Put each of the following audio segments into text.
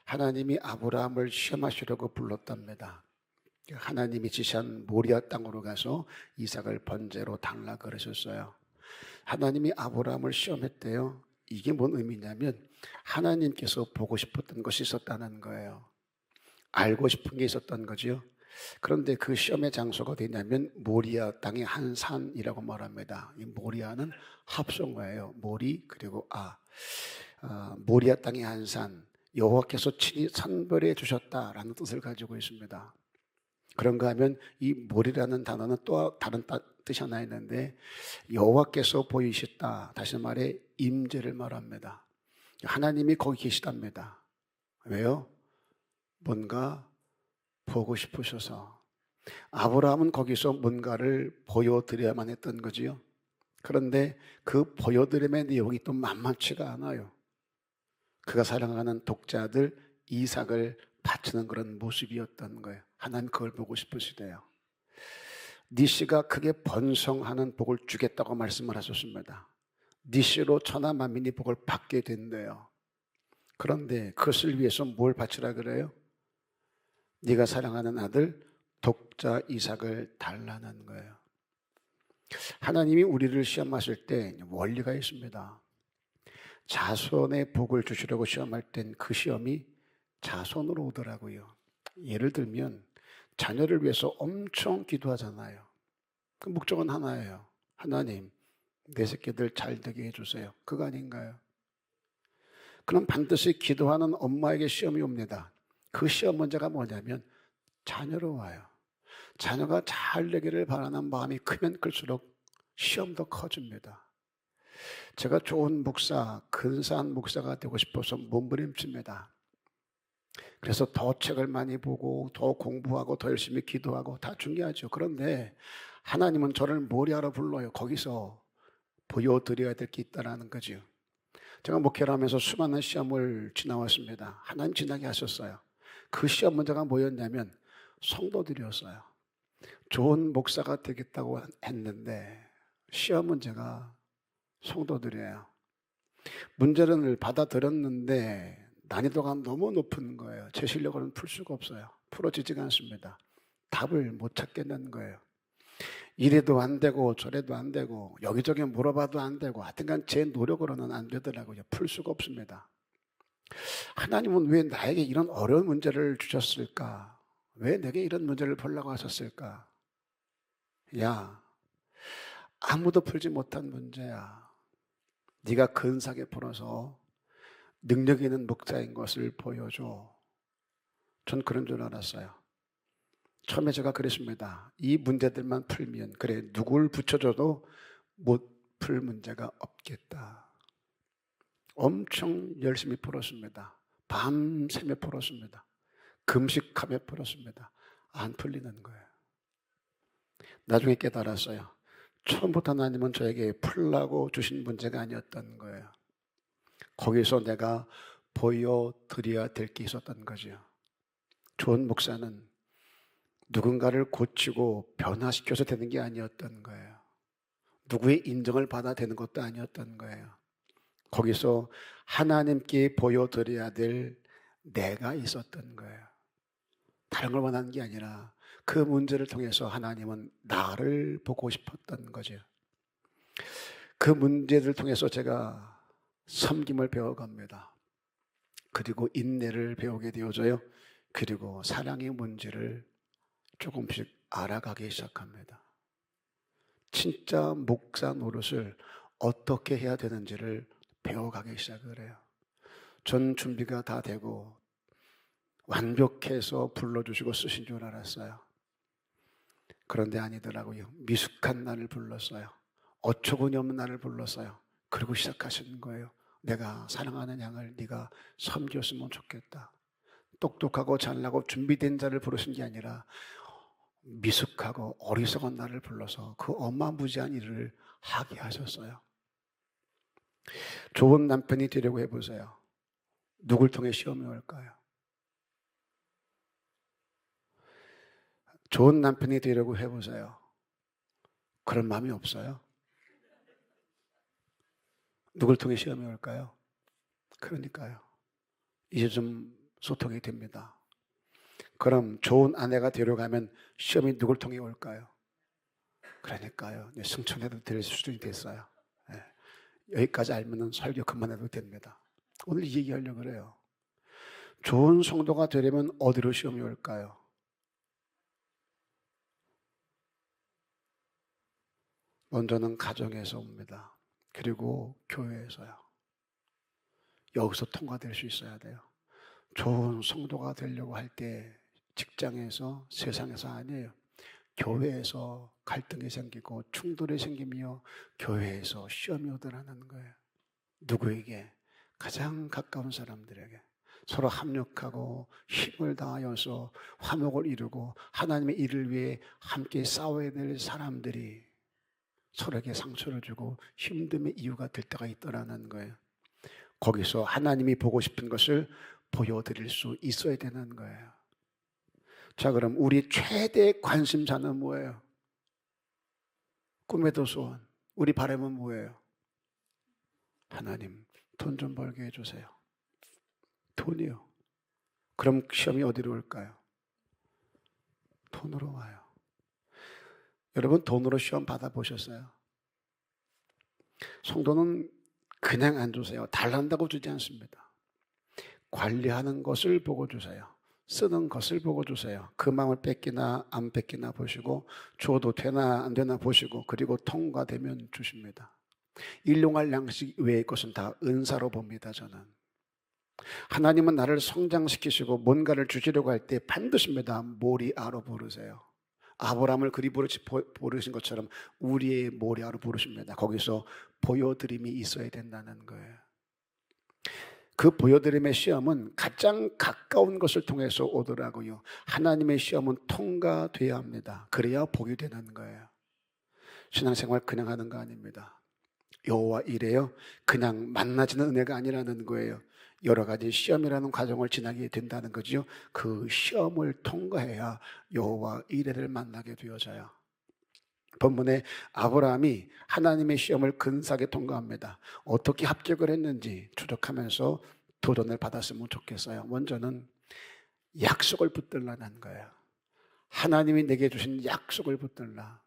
하나님이 아브라함을 시험하시려고 불렀답니다. 하나님이 지시한 모리아 땅으로 가서 이삭을 번제로 달라 그러셨어요. 하나님이 아브라함을 시험했대요. 이게 뭔 의미냐면 하나님께서 보고 싶었던 것이 있었다는 거예요. 알고 싶은 게 있었던 거죠. 그런데 그 시험의 장소가 어디냐면 모리아 땅의 한 산이라고 말합니다. 이 모리아는 합성어예요. 모리 그리고 모리아 땅의 한 산, 여호와께서 친히 선별해 주셨다라는 뜻을 가지고 있습니다. 그런가 하면 이 모리라는 단어는 또 다른 뜻이 하나 있는데 여호와께서 보이셨다. 다시 말해 임재를 말합니다. 하나님이 거기 계시답니다. 왜요? 뭔가 보고 싶으셔서. 아브라함은 거기서 뭔가를 보여드려야만 했던 거지요. 그런데 그 보여드림의 내용이 또 만만치가 않아요. 그가 사랑하는 독자들 이삭을 바치는 그런 모습이었던 거예요. 하나님 그걸 보고 싶으시대요. 네 씨가 크게 번성하는 복을 주겠다고 말씀을 하셨습니다. 네 씨로 천하 만민이 복을 받게 된대요. 그런데 그것을 위해서 뭘 바치라 그래요? 네가 사랑하는 아들 독자 이삭을 달라는 거예요. 하나님이 우리를 시험하실 때 원리가 있습니다. 자손의 복을 주시려고 시험할 땐 그 시험이 자손으로 오더라고요. 예를 들면 자녀를 위해서 엄청 기도하잖아요. 그 목적은 하나예요. 하나님, 내 새끼들 잘 되게 해주세요. 그거 아닌가요? 그럼 반드시 기도하는 엄마에게 시험이 옵니다. 그 시험 문제가 뭐냐면 자녀로 와요. 자녀가 잘 되기를 바라는 마음이 크면 클수록 시험도 커집니다. 제가 좋은 목사, 근사한 목사가 되고 싶어서 몸부림칩니다. 그래서 더 책을 많이 보고 더 공부하고 더 열심히 기도하고 다 중요하죠. 그런데 하나님은 저를 모리아로 불러요. 거기서 보여드려야 될 게 있다는 거죠. 제가 목회를 하면서 수많은 시험을 지나왔습니다. 하나님 지나게 하셨어요. 그 시험 문제가 뭐였냐면 성도들이었어요. 좋은 목사가 되겠다고 했는데 시험 문제가 성도들이에요. 문제를 받아들였는데 난이도가 너무 높은 거예요. 제 실력으로는 풀 수가 없어요. 풀어지지가 않습니다. 답을 못 찾겠는 거예요. 이래도 안 되고 저래도 안 되고 여기저기 물어봐도 안 되고 하여튼간 제 노력으로는 안 되더라고요. 풀 수가 없습니다. 하나님은 왜 나에게 이런 어려운 문제를 주셨을까? 왜 내게 이런 문제를 풀라고 하셨을까? 야, 아무도 풀지 못한 문제야. 네가 근사하게 풀어서 능력 있는 목자인 것을 보여줘. 전 그런 줄 알았어요. 처음에 제가 그랬습니다. 이 문제들만 풀면 그래 누굴 붙여줘도 못 풀 문제가 없겠다. 엄청 열심히 풀었습니다. 밤새며 풀었습니다. 금식하며 풀었습니다. 안 풀리는 거예요. 나중에 깨달았어요. 처음부터 하나님은 저에게 풀라고 주신 문제가 아니었던 거예요. 거기서 내가 보여드려야 될 게 있었던 거죠. 좋은 목사는 누군가를 고치고 변화시켜서 되는 게 아니었던 거예요. 누구의 인정을 받아야 되는 것도 아니었던 거예요. 거기서 하나님께 보여드려야 될 내가 있었던 거예요. 다른 걸 원하는 게 아니라 그 문제를 통해서 하나님은 나를 보고 싶었던 거죠. 그 문제를 통해서 제가 섬김을 배워갑니다. 그리고 인내를 배우게 되어져요. 그리고 사랑의 문제를 조금씩 알아가기 시작합니다. 진짜 목사 노릇을 어떻게 해야 되는지를 배워가기 시작을 해요. 전 준비가 다 되고 완벽해서 불러주시고 쓰신 줄 알았어요. 그런데 아니더라고요. 미숙한 나를 불렀어요. 어처구니 없는 나를 불렀어요. 그리고 시작하시는 거예요. 내가 사랑하는 양을 네가 섬겼으면 좋겠다. 똑똑하고 잘나고 준비된 자를 부르신 게 아니라 미숙하고 어리석은 나를 불러서 그 어마무지한 일을 하게 하셨어요. 좋은 남편이 되려고 해보세요. 누굴 통해 시험이 올까요? 좋은 남편이 되려고 해보세요. 그런 마음이 없어요? 누굴 통해 시험이 올까요? 그러니까요. 이제 좀 소통이 됩니다. 그럼 좋은 아내가 되려가면 시험이 누굴 통해 올까요? 그러니까요. 승천해도 될 수준이 됐어요. 예. 여기까지 알면 설교 그만해도 됩니다. 오늘 이 얘기하려고 그래요. 좋은 성도가 되려면 어디로 시험이 올까요? 먼저는 가정에서 옵니다. 그리고 교회에서요. 여기서 통과될 수 있어야 돼요. 좋은 성도가 되려고 할 때 직장에서, 세상에서 아니에요. 교회에서 갈등이 생기고 충돌이 생기며 교회에서 시험이 오더라는 거예요. 누구에게? 가장 가까운 사람들에게. 서로 합력하고 힘을 다하여서 화목을 이루고 하나님의 일을 위해 함께 싸워야 될 사람들이 서로에게 상처를 주고 힘듦의 이유가 될 때가 있더라는 거예요. 거기서 하나님이 보고 싶은 것을 보여드릴 수 있어야 되는 거예요. 자, 그럼 우리 최대 관심사는 뭐예요? 꿈에도 소원. 우리 바람은 뭐예요? 하나님, 돈 좀 벌게 해주세요. 돈이요. 그럼 시험이 어디로 올까요? 돈으로 와요. 여러분, 돈으로 시험 받아보셨어요? 성도는 그냥 안 주세요. 달란다고 주지 않습니다. 관리하는 것을 보고 주세요. 쓰는 것을 보고 주세요. 그 마음을 뺏기나 안 뺏기나 보시고 줘도 되나 안 되나 보시고 그리고 통과되면 주십니다. 일용할 양식 외의 것은 다 은사로 봅니다. 저는. 하나님은 나를 성장시키시고 뭔가를 주시려고 할 때 반드시입니다. 모리아로 부르세요. 아브라함을 그리 부르신 것처럼 우리의 모리아로 부르십니다. 거기서 보여드림이 있어야 된다는 거예요. 그 보여드림의 시험은 가장 가까운 것을 통해서 오더라고요. 하나님의 시험은 통과돼야 합니다. 그래야 복이 되는 거예요. 신앙생활 그냥 하는 거 아닙니다. 여호와 이래요. 그냥 만나지는 은혜가 아니라는 거예요. 여러 가지 시험이라는 과정을 지나게 된다는 거죠. 그 시험을 통과해야 여호와 이래를 만나게 되어져요. 본문에 아브라함이 하나님의 시험을 근사하게 통과합니다. 어떻게 합격을 했는지 추적하면서 도전을 받았으면 좋겠어요. 먼저는 약속을 붙들라는 거예요. 하나님이 내게 주신 약속을 붙들라.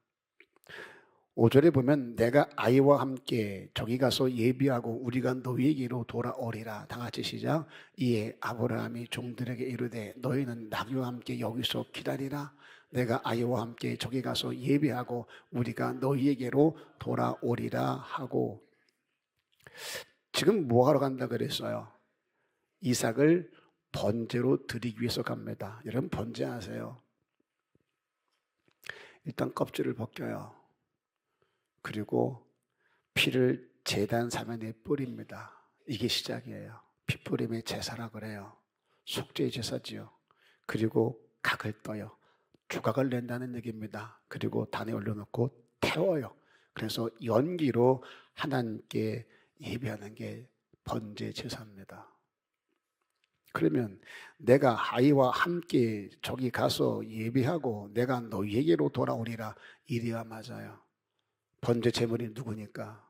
5절에 보면 내가 아이와 함께 저기 가서 예비하고 우리가 너희에게로 돌아오리라. 다 같이 시작. 이에 아브라함이 종들에게 이르되 너희는 나귀와 함께 여기서 기다리라. 내가 아이와 함께 저기 가서 예비하고 우리가 너희에게로 돌아오리라 하고. 지금 뭐하러 간다 그랬어요? 이삭을 번제로 드리기 위해서 갑니다. 여러분 번제 아세요? 일단 껍질을 벗겨요. 그리고 피를 제단 사면에 뿌립니다. 이게 시작이에요. 피뿌림의 제사라 그래요. 속죄의 제사지요. 그리고 각을 떠요. 조각을 낸다는 얘기입니다. 그리고 단에 올려놓고 태워요. 그래서 연기로 하나님께 예배하는 게 번제 제사입니다. 그러면 내가 아이와 함께 저기 가서 예배하고 내가 너희에게로 돌아오리라. 이래야 맞아요. 번제 제물이 누구니까?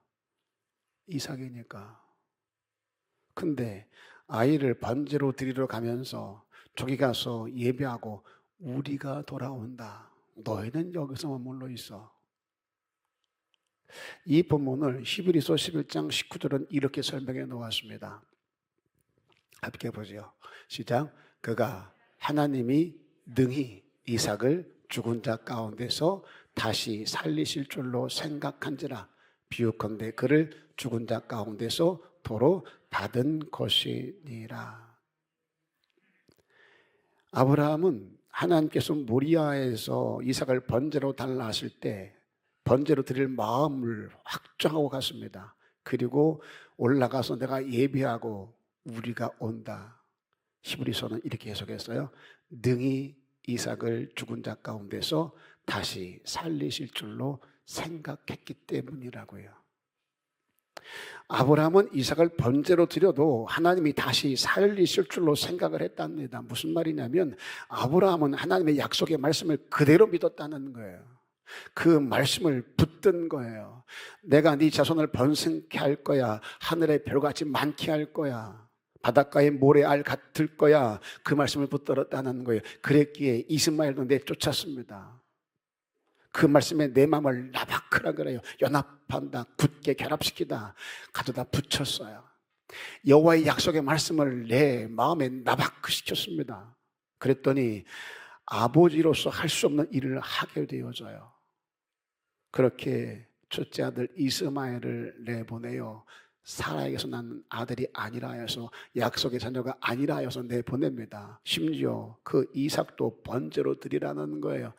이삭이니까. 근데 아이를 번제로 드리러 가면서 저기 가서 예배하고 우리가 돌아온다. 너희는 여기서 머물러 있어. 이 본문을 히브리서 11장 19절은 이렇게 설명해 놓았습니다. 함께 보죠. 시작. 그가 하나님이 능히 이삭을 죽은 자 가운데서 다시 살리실 줄로 생각한지라. 비유컨대 그를 죽은 자 가운데서 도로 받은 것이니라. 아브라함은 하나님께서 모리아에서 이삭을 번제로 달라 하실 때 번제로 드릴 마음을 확정하고 갔습니다. 그리고 올라가서 내가 예비하고 우리가 온다. 히브리서는 이렇게 해석했어요. 능히 이삭을 죽은 자 가운데서 다시 살리실 줄로 생각했기 때문이라고요. 아브라함은 이삭을 번제로 드려도 하나님이 다시 살리실 줄로 생각을 했답니다. 무슨 말이냐면 아브라함은 하나님의 약속의 말씀을 그대로 믿었다는 거예요. 그 말씀을 붙든 거예요. 내가 네 자손을 번성케 할 거야. 하늘의 별같이 많게 할 거야. 바닷가의 모래알 같을 거야. 그 말씀을 붙들었다는 거예요. 그랬기에 이스마엘도 내쫓았습니다. 그 말씀에 내 마음을 나바크라 그래요. 연합한다, 굳게 결합시키다, 가져다 붙였어요. 여호와의 약속의 말씀을 내 마음에 나바크 시켰습니다. 그랬더니 아버지로서 할 수 없는 일을 하게 되어져요. 그렇게 첫째 아들 이스마엘을 내보내요. 사라에게서 난 아들이 아니라 해서, 약속의 자녀가 아니라 해서 내보냅니다. 심지어 그 이삭도 번제로 드리라는 거예요.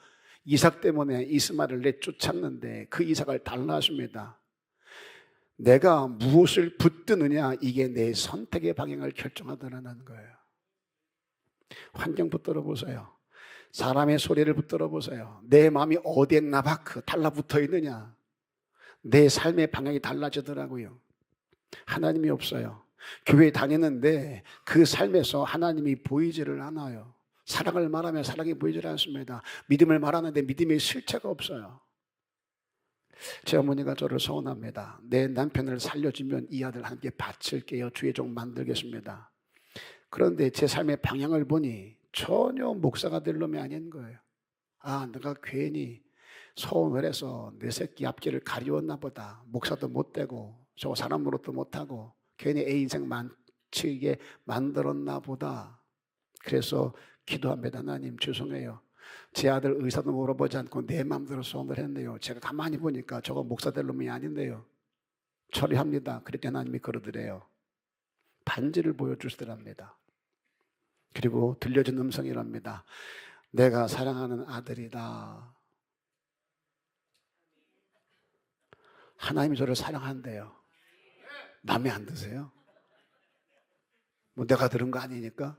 이삭 때문에 이스마엘을 내쫓았는데 그 이삭을 달라 줍니다. 내가 무엇을 붙드느냐, 이게 내 선택의 방향을 결정하더라는 거예요. 환경 붙들어 보세요. 사람의 소리를 붙들어 보세요. 내 마음이 어디에 나바크 달라붙어 있느냐, 내 삶의 방향이 달라지더라고요. 하나님이 없어요. 교회 다니는데 그 삶에서 하나님이 보이지를 않아요. 사랑을 말하면 사랑이 보이질 않습니다. 믿음을 말하는데 믿음의 실체가 없어요. 제 어머니가 저를 서운합니다. 내 남편을 살려주면 이 아들 함께 바칠게요. 주의 종 만들겠습니다. 그런데 제 삶의 방향을 보니 전혀 목사가 될 놈이 아닌 거예요. 아, 내가 괜히 서운을 해서 내 새끼 앞길을 가리웠나 보다. 목사도 못 되고 저 사람 노릇도 못하고 괜히 애 인생 망치게 만들었나 보다. 그래서 기도합니다. 하나님 죄송해요. 제 아들 의사도 물어보지 않고 내 마음대로 소원을 했네요. 제가 가만히 보니까 저거 목사 될 놈이 아닌데요. 처리합니다. 그랬더니 하나님이 그러더래요. 반지를 보여주시더랍니다. 그리고 들려준 음성이랍니다. 내가 사랑하는 아들이다. 하나님이 저를 사랑한대요. 마음에 안 드세요? 뭐 내가 들은 거 아니니까?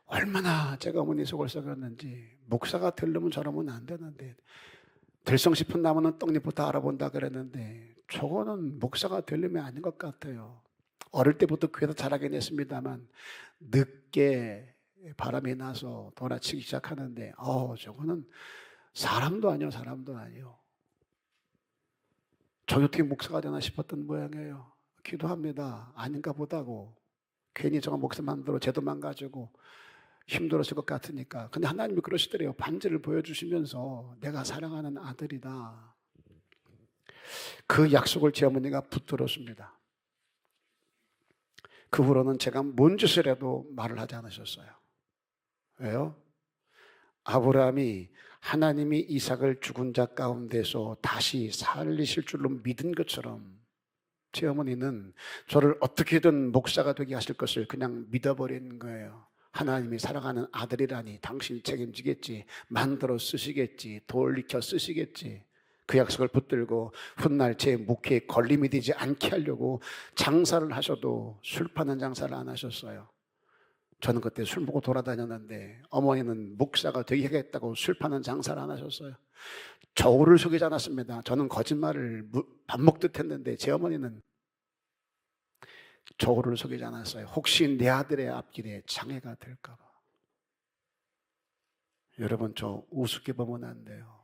얼마나 제가 어머니 속을 썩였는지. 목사가 되려면 저러면 안 되는데, 들성 싶은 나무는 떡잎부터 알아본다 그랬는데 저거는 목사가 되려면 아닌 것 같아요. 어릴 때부터 교회에서 자라긴 했습니다만 늦게 바람이 나서 돌아치기 시작하는데 저거는 사람도 아니요, 사람도 아니요. 저 어떻게 목사가 되나 싶었던 모양이에요. 기도합니다. 아닌가 보다고. 괜히 저거 목사 만들어 제도 망가지고 힘들었을 것 같으니까. 근데 하나님이 그러시더래요. 반지를 보여주시면서 내가 사랑하는 아들이다. 그 약속을 제 어머니가 붙들었습니다. 그 후로는 제가 뭔 짓을 해도 말을 하지 않으셨어요. 왜요? 아브라함이 하나님이 이삭을 죽은 자 가운데서 다시 살리실 줄로 믿은 것처럼 제 어머니는 저를 어떻게든 목사가 되게 하실 것을 그냥 믿어버린 거예요. 하나님이 사랑하는 아들이라니 당신이 책임지겠지, 만들어 쓰시겠지, 돌이켜 쓰시겠지. 그 약속을 붙들고 훗날 제 목회에 걸림이 되지 않게 하려고 장사를 하셔도 술 파는 장사를 안 하셨어요. 저는 그때 술 먹고 돌아다녔는데 어머니는 목사가 되게 하겠다고 술 파는 장사를 안 하셨어요. 저를 속이지 않았습니다. 저는 거짓말을 밥 먹듯 했는데 제 어머니는 저를 속이지 않았어요. 혹시 내 아들의 앞길에 장애가 될까 봐. 여러분, 저 우습게 보면 안 돼요.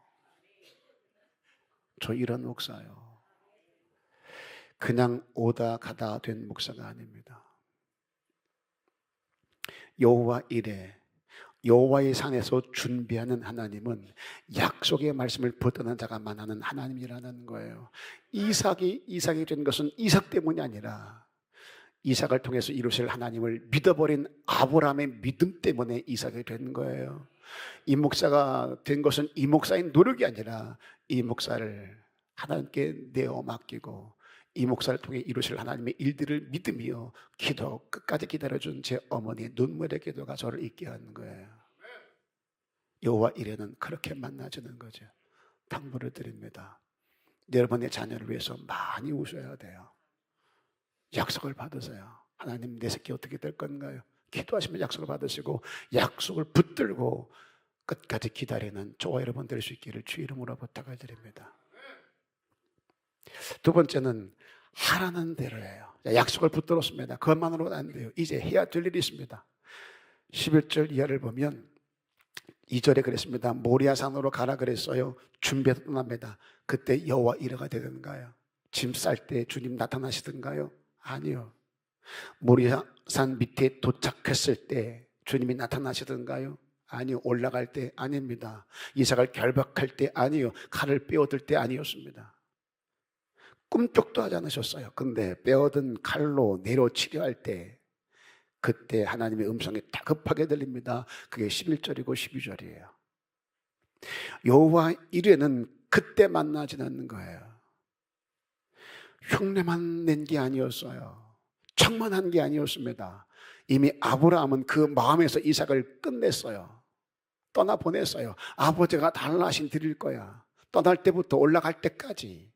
저 이런 목사요. 그냥 오다 가다 된 목사가 아닙니다. 여호와 이레, 여호와의 산에서 준비하는 하나님은 약속의 말씀을 붙드는 자가 만나는 하나님이라는 거예요. 이삭이 된 것은 이삭 때문이 아니라 이삭을 통해서 이루실 하나님을 믿어버린 아브라함의 믿음 때문에 이삭이 된 거예요. 이 목사가 된 것은 이 목사의 노력이 아니라 이 목사를 하나님께 내어 맡기고 이 목사를 통해 이루실 하나님의 일들을 믿으며 기도 끝까지 기다려준 제 어머니의 눈물의 기도가 저를 있게 하는 거예요. 여호와 이레는 그렇게 만나주는 거죠. 당부를 드립니다. 여러분의 자녀를 위해서 많이 우셔야 돼요. 약속을 받으세요. 하나님, 내 새끼 어떻게 될 건가요? 기도하시면 약속을 받으시고 약속을 붙들고 끝까지 기다리는 저와 여러분 될 수 있기를 주 이름으로 부탁을 드립니다. 두 번째는 하라는 대로예요. 약속을 붙들었습니다. 그것만으로는 안 돼요. 이제 해야 될 일이 있습니다. 11절 이하를 보면 2절에 그랬습니다. 모리아산으로 가라 그랬어요. 준비해서 떠납니다. 그때 여호와 이레가 되던가요? 짐 쌀 때 주님 나타나시던가요? 아니요. 모리아산 밑에 도착했을 때 주님이 나타나시던가요? 아니요. 올라갈 때 아닙니다. 이삭을 결박할 때 아니요. 칼을 빼어들 때 아니었습니다. 꿈쩍도 하지 않으셨어요. 근데 빼어든 칼로 내려 치료할 때 그때 하나님의 음성이 다급하게 들립니다. 그게 11절이고 12절이에요. 여호와 이레는 그때 만나지는 않는 거예요. 흉내만 낸 게 아니었어요. 청만한 게 아니었습니다. 이미 아브라함은 그 마음에서 이삭을 끝냈어요. 떠나보냈어요. 아버지가 달라하신 드릴 거야. 떠날 때부터 올라갈 때까지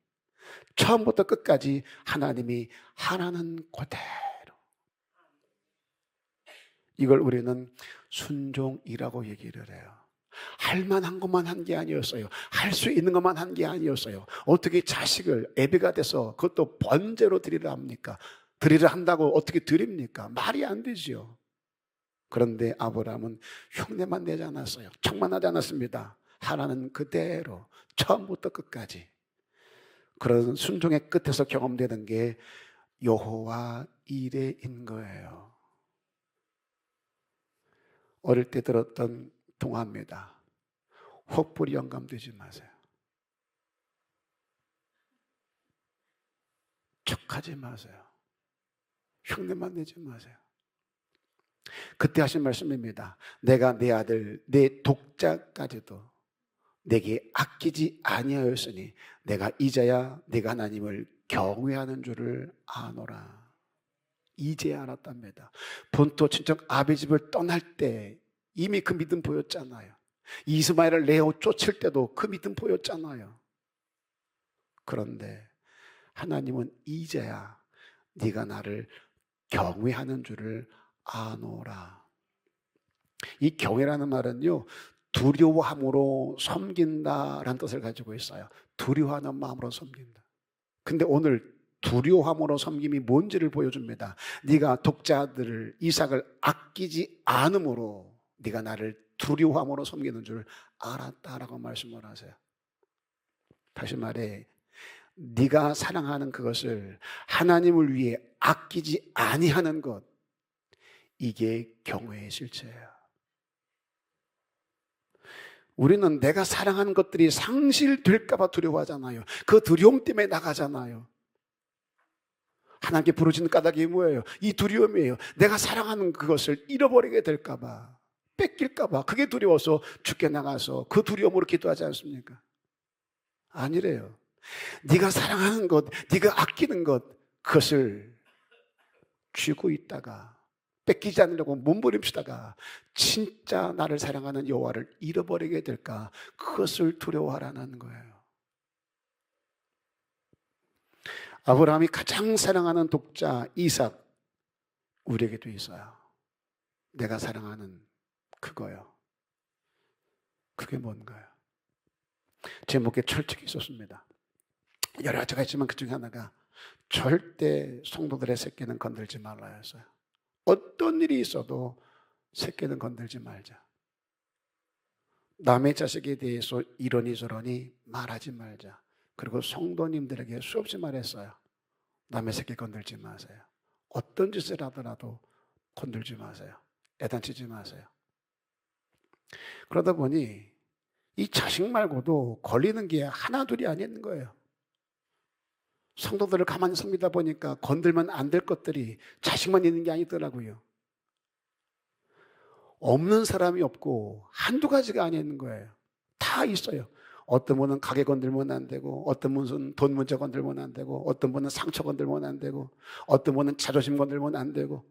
처음부터 끝까지 하나님이 하나는 그대로. 이걸 우리는 순종이라고 얘기를 해요. 할 만한 것만 한 게 아니었어요. 할 수 있는 것만 한 게 아니었어요. 어떻게 자식을 애비가 돼서 그것도 번제로 드리려 합니까? 드리려 한다고 어떻게 드립니까? 말이 안 되지요. 그런데 아브라함은 흉내만 내지 않았어요. 청만하지 않았습니다. 하나는 그대로 처음부터 끝까지. 그런 순종의 끝에서 경험되는 게 여호와 이레인 거예요. 어릴 때 들었던 동화입니다. 혹부리 영감되지 마세요. 척하지 마세요. 흉내만 내지 마세요. 그때 하신 말씀입니다. 내가 내 아들 내 독자까지도 내게 아끼지 아니하였으니 내가 이제야 내가 하나님을 경외하는 줄을 아노라. 이제야 알았답니다. 본토 친척 아비 집을 떠날 때 이미 그 믿음 보였잖아요. 이스마엘을 레오 쫓을 때도 그 믿음 보였잖아요. 그런데 하나님은 이제야 네가 나를 경외하는 줄을 아노라. 이 경외라는 말은요, 두려워함으로 섬긴다라는 뜻을 가지고 있어요. 두려워하는 마음으로 섬긴다. 근데 오늘 두려워함으로 섬김이 뭔지를 보여줍니다. 네가 독자들을 이삭을 아끼지 않음으로 네가 나를 두려워함으로 섬기는 줄 알았다라고 말씀을 하세요. 다시 말해, 네가 사랑하는 그것을 하나님을 위해 아끼지 아니하는 것, 이게 경외의 실체예요. 우리는 내가 사랑하는 것들이 상실될까 봐 두려워하잖아요. 그 두려움 때문에 나가잖아요. 하나님께 부르짖는 까닭이 뭐예요? 이 두려움이에요. 내가 사랑하는 그것을 잃어버리게 될까 봐, 뺏길까 봐, 그게 두려워서 죽게 나가서 그 두려움으로 기도하지 않습니까? 아니래요. 네가 사랑하는 것, 네가 아끼는 것, 그것을 쥐고 있다가 뺏기지 않으려고 몸부림치다가 진짜 나를 사랑하는 여호와를 잃어버리게 될까, 그것을 두려워하라는 거예요. 아브라함이 가장 사랑하는 독자 이삭, 우리에게도 있어요. 내가 사랑하는 그거요. 그게 뭔가요? 제목에 철칙이 있었습니다. 여러 가지가 있지만 그 중에 하나가 절대 성도들의 새끼는 건들지 말라였어요. 어떤 일이 있어도 새끼는 건들지 말자. 남의 자식에 대해서 이러니 저러니 말하지 말자. 그리고 성도님들에게 수없이 말했어요. 남의 새끼 건들지 마세요. 어떤 짓을 하더라도 건들지 마세요. 애단치지 마세요. 그러다 보니 이 자식 말고도 걸리는 게 하나 둘이 아닌 거예요. 성도들을 가만히 섬기다 보니까 건들면 안 될 것들이 자식만 있는 게 아니더라고요. 없는 사람이 없고 한두 가지가 아닌 거예요. 다 있어요. 어떤 분은 가게 건들면 안 되고, 어떤 분은 돈 문제 건들면 안 되고, 어떤 분은 상처 건들면 안 되고, 어떤 분은 자존심 건들면 안 되고.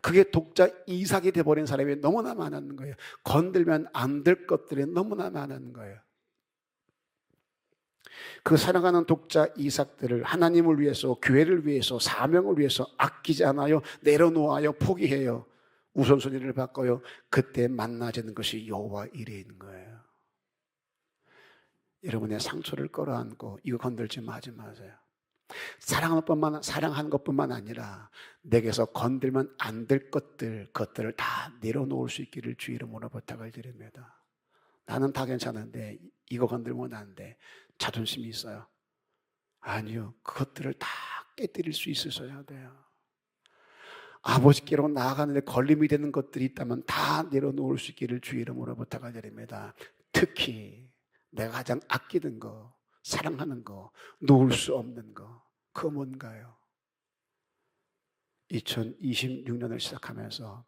그게 독자 이삭이 돼버린 사람이 너무나 많은 거예요. 건들면 안 될 것들이 너무나 많은 거예요. 그 사랑하는 독자 이삭들을 하나님을 위해서, 교회를 위해서, 사명을 위해서 아끼지 않아요. 내려놓아요. 포기해요. 우선순위를 바꿔요. 그때 만나지는 것이 여호와 이레인 거예요. 여러분의 상처를 끌어안고 이거 건들지 마세요. 사랑하는 것뿐만 아니라 내게서 건들면 안 될 그것들을 다 내려놓을 수 있기를 주 이름으로 부탁을 드립니다. 나는 다 괜찮은데 이거 건들면 안 돼. 자존심이 있어요. 아니요. 그것들을 다 깨뜨릴 수 있으셔야 돼요. 아버지께로 나아가는데 걸림이 되는 것들이 있다면 다 내려놓을 수 있기를 주 이름으로 부탁을 드립니다. 특히 내가 가장 아끼는 거, 사랑하는 거, 놓을 수 없는 거, 그거 뭔가요? 2026년을 시작하면서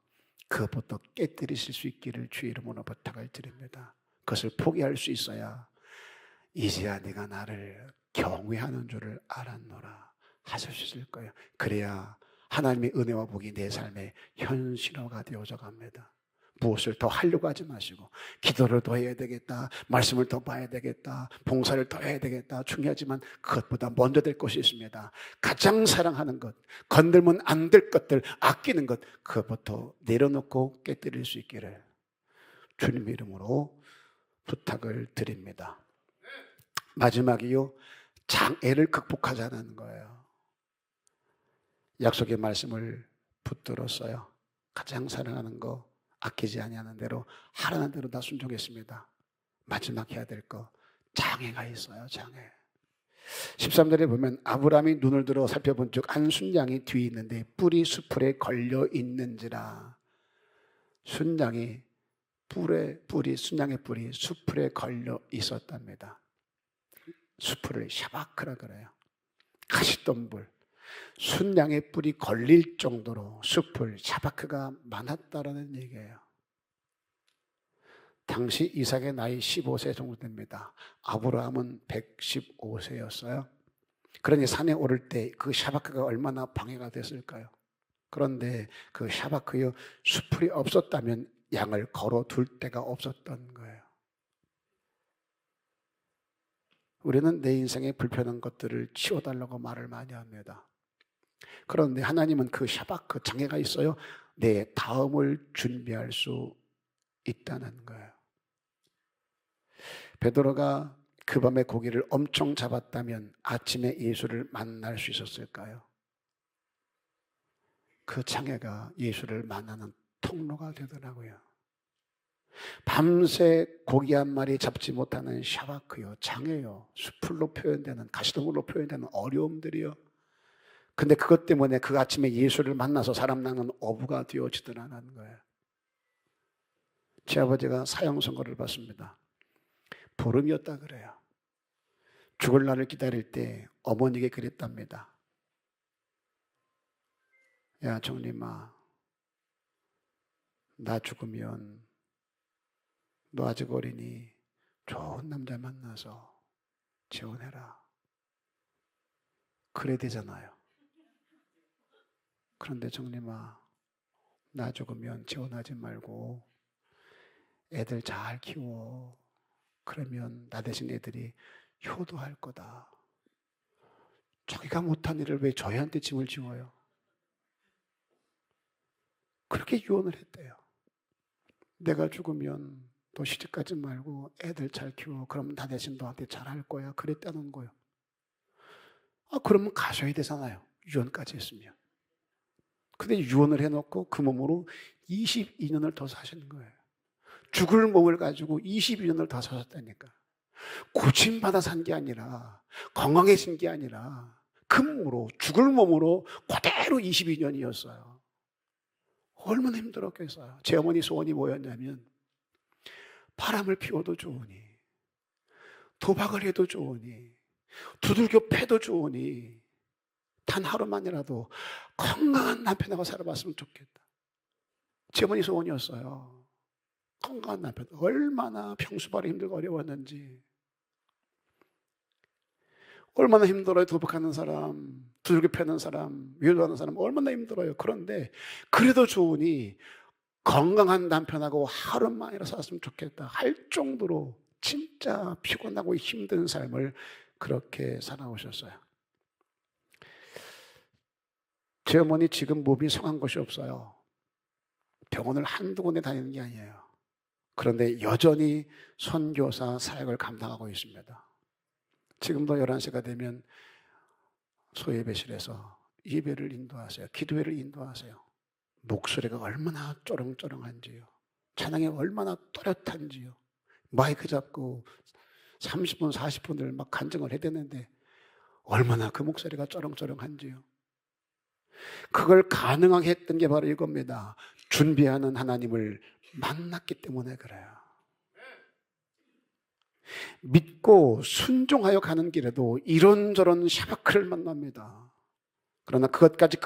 그것부터 깨뜨리실 수 있기를 주 이름으로 부탁을 드립니다. 그것을 포기할 수 있어야 이제야 내가 나를 경외하는 줄을 알았노라 하실 수 있을 거예요. 그래야 하나님의 은혜와 복이 내 삶의 현실화가 되어져 갑니다. 무엇을 더 하려고 하지 마시고 기도를 더 해야 되겠다, 말씀을 더 봐야 되겠다, 봉사를 더 해야 되겠다, 중요하지만 그것보다 먼저 될 것이 있습니다. 가장 사랑하는 것, 건들면 안 될 것들, 아끼는 것, 그것부터 내려놓고 깨뜨릴 수 있기를 주님의 이름으로 부탁을 드립니다. 마지막이요, 장애를 극복하자는 거예요. 약속의 말씀을 붙들었어요. 가장 사랑하는 거, 아끼지 아니하는 대로 하라는 대로 다 순종했습니다. 마지막 해야 될 거, 장애가 있어요. 장애. 13절에 보면 아브라함이 눈을 들어 살펴본 즉 한 순양이 뒤에 있는데 뿔이 수풀에 걸려 있는지라. 순양이 순양의 뿔이 수풀에 걸려 있었답니다. 수풀을 샤바크라 그래요. 가시덤불. 순양의 뿔이 걸릴 정도로 수풀, 샤바크가 많았다라는 얘기예요. 당시 이삭의 나이 15세 정도 됩니다. 아브라함은 115세였어요. 그러니 산에 오를 때 그 샤바크가 얼마나 방해가 됐을까요? 그런데 그 샤바크요, 수풀이 없었다면 양을 걸어둘 데가 없었던 거예요. 우리는 내 인생에 불편한 것들을 치워달라고 말을 많이 합니다. 그런데 하나님은 그 샤바크, 장애가 있어요. 내 다음을 준비할 수 있다는 거예요. 베드로가 그 밤에 고기를 엄청 잡았다면 아침에 예수를 만날 수 있었을까요? 그 장애가 예수를 만나는 통로가 되더라고요. 밤새 고기 한 마리 잡지 못하는 샤바크요, 장애요, 수풀로 표현되는, 가시덤불로 표현되는 어려움들이요. 근데 그것 때문에 그 아침에 예수를 만나서 사람 낳는 어부가 되어지더라는 거예요. 제 아버지가 사형 선고를 받습니다. 보름이었다 그래요. 죽을 날을 기다릴 때 어머니에게 그랬답니다. 야 정림아, 나 죽으면 너 아직 어리니 좋은 남자 만나서 재혼해라. 그래야 되잖아요. 그런데 정림아, 나 죽으면 재혼하지 말고 애들 잘 키워. 그러면 나 대신 애들이 효도할 거다. 자기가 못한 일을 왜 저희한테 짐을 지워요? 그렇게 유언을 했대요. 내가 죽으면 너 시집가지 말고 애들 잘 키워. 그러면 나 대신 너한테 잘할 거야. 그랬다는 거예요. 그러면 가셔야 되잖아요. 유언까지 했으면. 근데 유언을 해놓고 그 몸으로 22년을 더 사시는 거예요. 죽을 몸을 가지고 22년을 더 사셨다니까. 고침받아 산 게 아니라, 건강해진 게 아니라 그 몸으로, 죽을 몸으로 그대로 22년이었어요. 얼마나 힘들었겠어요. 제 어머니 소원이 뭐였냐면 바람을 피워도 좋으니, 도박을 해도 좋으니, 두들겨 패도 좋으니 단 하루만이라도 건강한 남편하고 살아봤으면 좋겠다. 제 어머니 소원이었어요. 건강한 남편. 얼마나 평수발이 힘들고 어려웠는지. 얼마나 힘들어요. 도박하는 사람, 두들겨 패는 사람, 위로하는 사람 얼마나 힘들어요. 그런데 그래도 좋으니 건강한 남편하고 하루만이라 살았으면 좋겠다 할 정도로 진짜 피곤하고 힘든 삶을 그렇게 살아오셨어요. 제 어머니 지금 몸이 성한 것이 없어요. 병원을 한두 군데 다니는 게 아니에요. 그런데 여전히 선교사 사역을 감당하고 있습니다. 지금도 11시가 되면 소예배실에서 예배를 인도하세요. 기도회를 인도하세요. 목소리가 얼마나 쪼렁쪼렁한지요. 찬양이 얼마나 또렷한지요. 마이크 잡고 30분, 40분을 막 간증을 해야 되는데 얼마나 그 목소리가 쪼렁쪼렁한지요. 그걸 가능하게 했던 게 바로 이겁니다. 준비하는 하나님을 만났기 때문에 그래요. 믿고 순종하여 가는 길에도 이런저런 샤바크를 만납니다. 그러나 그것까지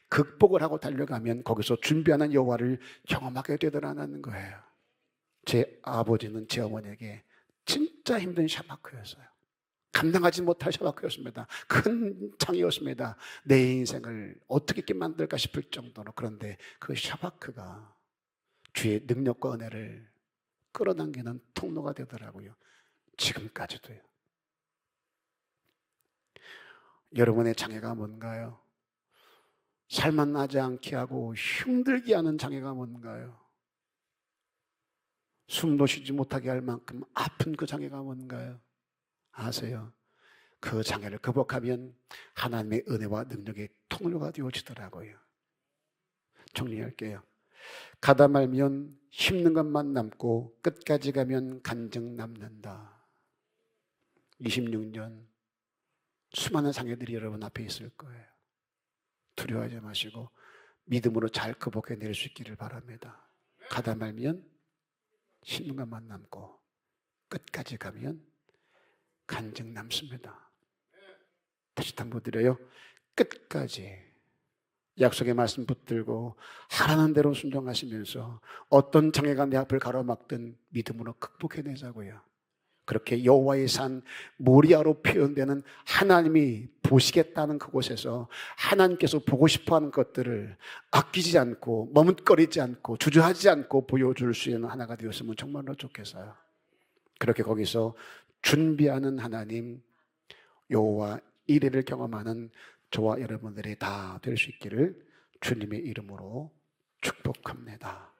극복을 하고 달려가면 거기서 준비하는 여호와를 경험하게 되더라는 거예요. 제 아버지는 제 어머니에게 진짜 힘든 샤바크였어요. 감당하지 못할 샤바크였습니다. 큰 창이었습니다. 내 인생을 어떻게 있게 만들까 싶을 정도로. 그런데 그 샤바크가 주의 능력과 은혜를 끌어당기는 통로가 되더라고요. 지금까지도요. 여러분의 장애가 뭔가요? 살만 나지 않게 하고 힘들게 하는 장애가 뭔가요? 숨도 쉬지 못하게 할 만큼 아픈 그 장애가 뭔가요? 아세요? 그 장애를 극복하면 하나님의 은혜와 능력의 통로가 되어지더라고요. 정리할게요. 가다 말면 힘든 것만 남고 끝까지 가면 간증 남는다. 26년 수많은 장애들이 여러분 앞에 있을 거예요. 두려워하지 마시고 믿음으로 잘 극복해낼 수 있기를 바랍니다. 가다 말면 힘든 것만 남고 끝까지 가면 간증 남습니다. 다시 당부드려요. 끝까지 약속의 말씀 붙들고 하라는 대로 순종하시면서 어떤 장애가 내 앞을 가로막든 믿음으로 극복해내자고요. 그렇게 여호와의 산 모리아로 표현되는 하나님이 보시겠다는 그곳에서 하나님께서 보고 싶어하는 것들을 아끼지 않고 머뭇거리지 않고 주저하지 않고 보여줄 수 있는 하나가 되었으면 정말로 좋겠어요. 그렇게 거기서 준비하는 하나님 여호와 이레를 경험하는 저와 여러분들이 다 될 수 있기를 주님의 이름으로 축복합니다.